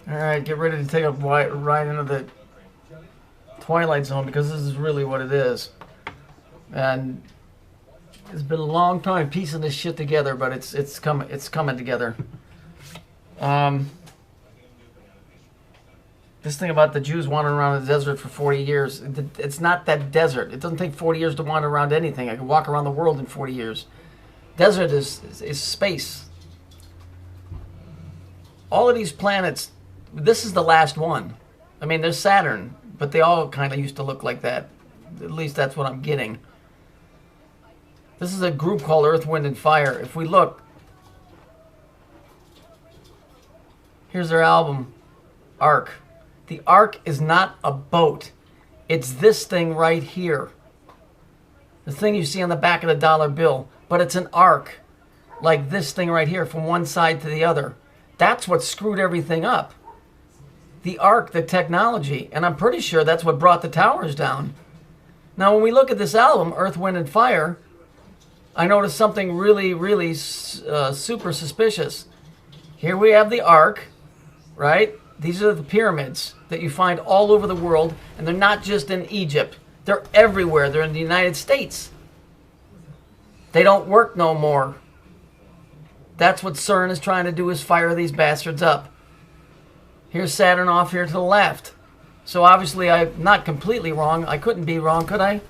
Alright, get ready to take a ride into the Twilight Zone, because this is really what it is. And it's been a long time piecing this shit together, but it's coming together. This thing about the Jews wandering around the desert for 40 years, it's not that desert. It doesn't take 40 years to wander around anything. I can walk around the world in 40 years. Desert is space. All of these planets, this is the last one. I mean, there's Saturn, but they all kind of used to look like that. At least that's what I'm getting. This is a group called Earth, Wind, and Fire. If we look, here's their album, Ark. The Ark is not a boat. It's this thing right here. The thing you see on the back of the dollar bill. But it's an arc, like this thing right here, from one side to the other. That's what screwed everything up. The arc, the technology, and I'm pretty sure that's what brought the towers down. Now, when we look at this album, Earth, Wind, and Fire, I noticed something really, really super suspicious. Here we have the arc, right? These are the pyramids that you find all over the world, and they're not just in Egypt. They're everywhere. They're in the United States. They don't work no more. That's what CERN is trying to do, is fire these bastards up. Here's Saturn off here to the left. So obviously I'm not completely wrong. I couldn't be wrong, could I?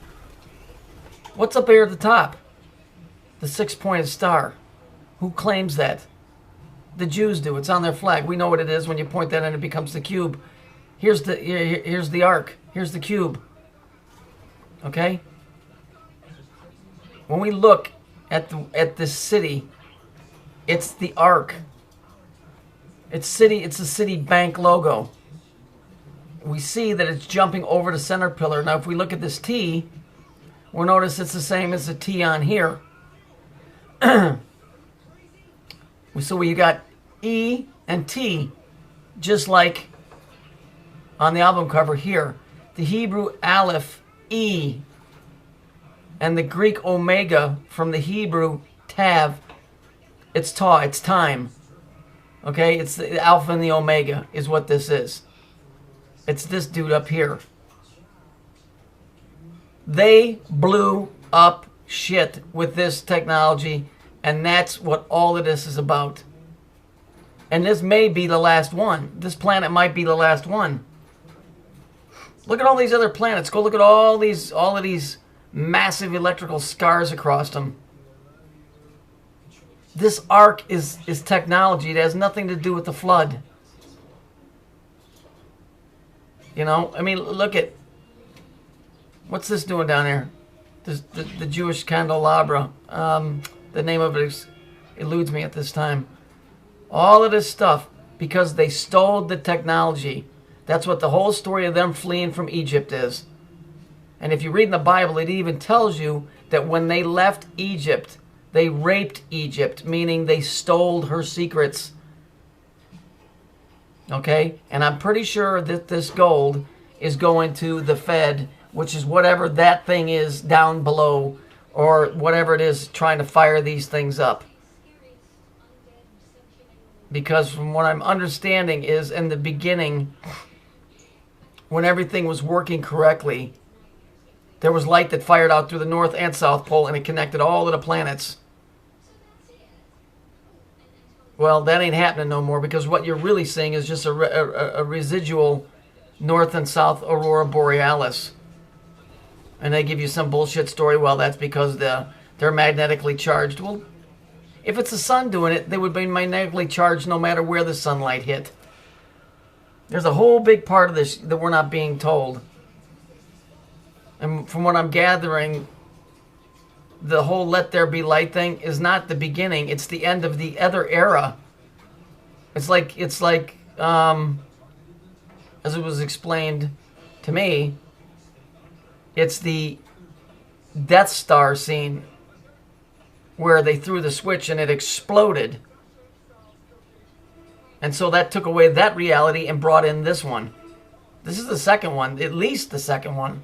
What's up here at the top? The six-pointed star. Who claims that? The Jews do. It's on their flag. We know what it is. When you point that in, it becomes the cube. Here's the arc. Here's the cube. Okay? When we look at this city, it's the arc. It's the Citibank logo. We see that it's jumping over the center pillar. Now, if we look at this T, we'll notice it's the same as the T on here. So we got E and T, just like on the album cover here. The Hebrew Aleph, E, and the Greek Omega from the Hebrew Tav. It's Ta, it's time. Okay, it's the Alpha and the Omega is what this is. It's this dude up here. They blew up shit with this technology, and that's what all of this is about. And this may be the last one. This planet might be the last one. Look at all these other planets. Go look at all of these massive electrical scars across them. This arc is technology. It has nothing to do with the flood. You know, I mean, look at, what's this doing down there? The Jewish candelabra. The name of it eludes me at this time. All of this stuff because they stole the technology. That's what the whole story of them fleeing from Egypt is. And if you read in the Bible, it even tells you that when they left Egypt, they raped Egypt, meaning they stole her secrets. Okay? And I'm pretty sure that this gold is going to the Fed, which is whatever that thing is down below, or whatever it is trying to fire these things up. Because from what I'm understanding is in the beginning, when everything was working correctly, there was light that fired out through the North and South Pole, and it connected all of the planets. Well, that ain't happening no more, because what you're really seeing is just a residual North and South Aurora Borealis. And they give you some bullshit story, well, that's because they're magnetically charged. Well, if it's the sun doing it, they would be magnetically charged no matter where the sunlight hit. There's a whole big part of this that we're not being told. And from what I'm gathering, the whole let there be light thing is not the beginning. It's the end of the other era. It's like as it was explained to me, it's the Death Star scene where they threw the switch and it exploded. And so that took away that reality and brought in this one. This is the second one, at least the second one.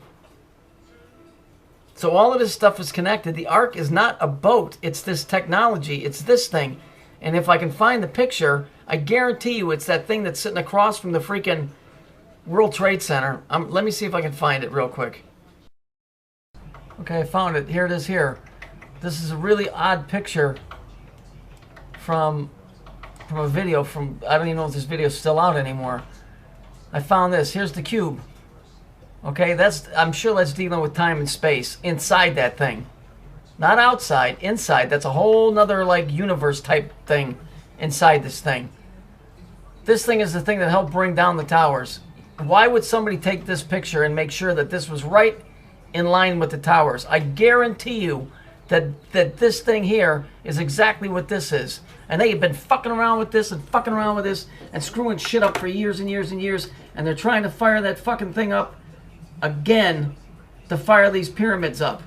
So all of this stuff is connected. The Ark is not a boat. It's this technology. It's this thing. And if I can find the picture, I guarantee you it's that thing that's sitting across from the freaking World Trade Center. Let me see if I can find it real quick. Okay, I found it. Here it is here. This is a really odd picture from a video from, I don't even know if this video is still out anymore. I found this. Here's the cube. Okay, I'm sure that's dealing with time and space inside that thing. Not outside, inside. That's a whole nother like universe type thing inside this thing. This thing is the thing that helped bring down the towers. Why would somebody take this picture and make sure that this was right in line with the towers? I guarantee you that this thing here is exactly what this is. And they have been fucking around with this and fucking around with this and screwing shit up for years and years and years. And they're trying to fire that fucking thing up again to fire these pyramids up.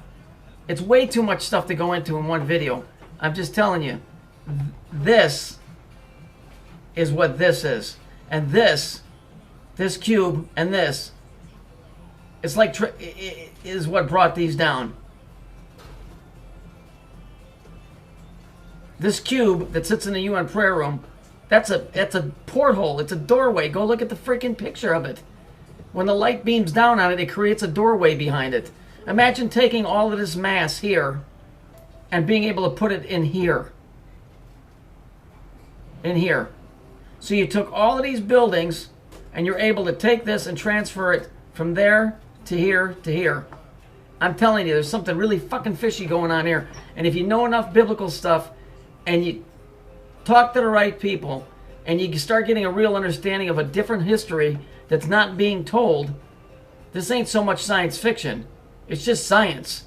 It's way too much stuff to go into in one video. I'm just telling you. This is what this is. And this cube and this, it's like is what brought these down. This cube that sits in the UN prayer room, that's a porthole. It's a doorway. Go look at the freaking picture of it. When the light beams down on it, it creates a doorway behind it. Imagine taking all of this mass here and being able to put it in here. In here. So you took all of these buildings and you're able to take this and transfer it from there to here to here. I'm telling you, there's something really fucking fishy going on here. And if you know enough biblical stuff and you talk to the right people and you start getting a real understanding of a different history that's not being told, this ain't so much science fiction. It's just science.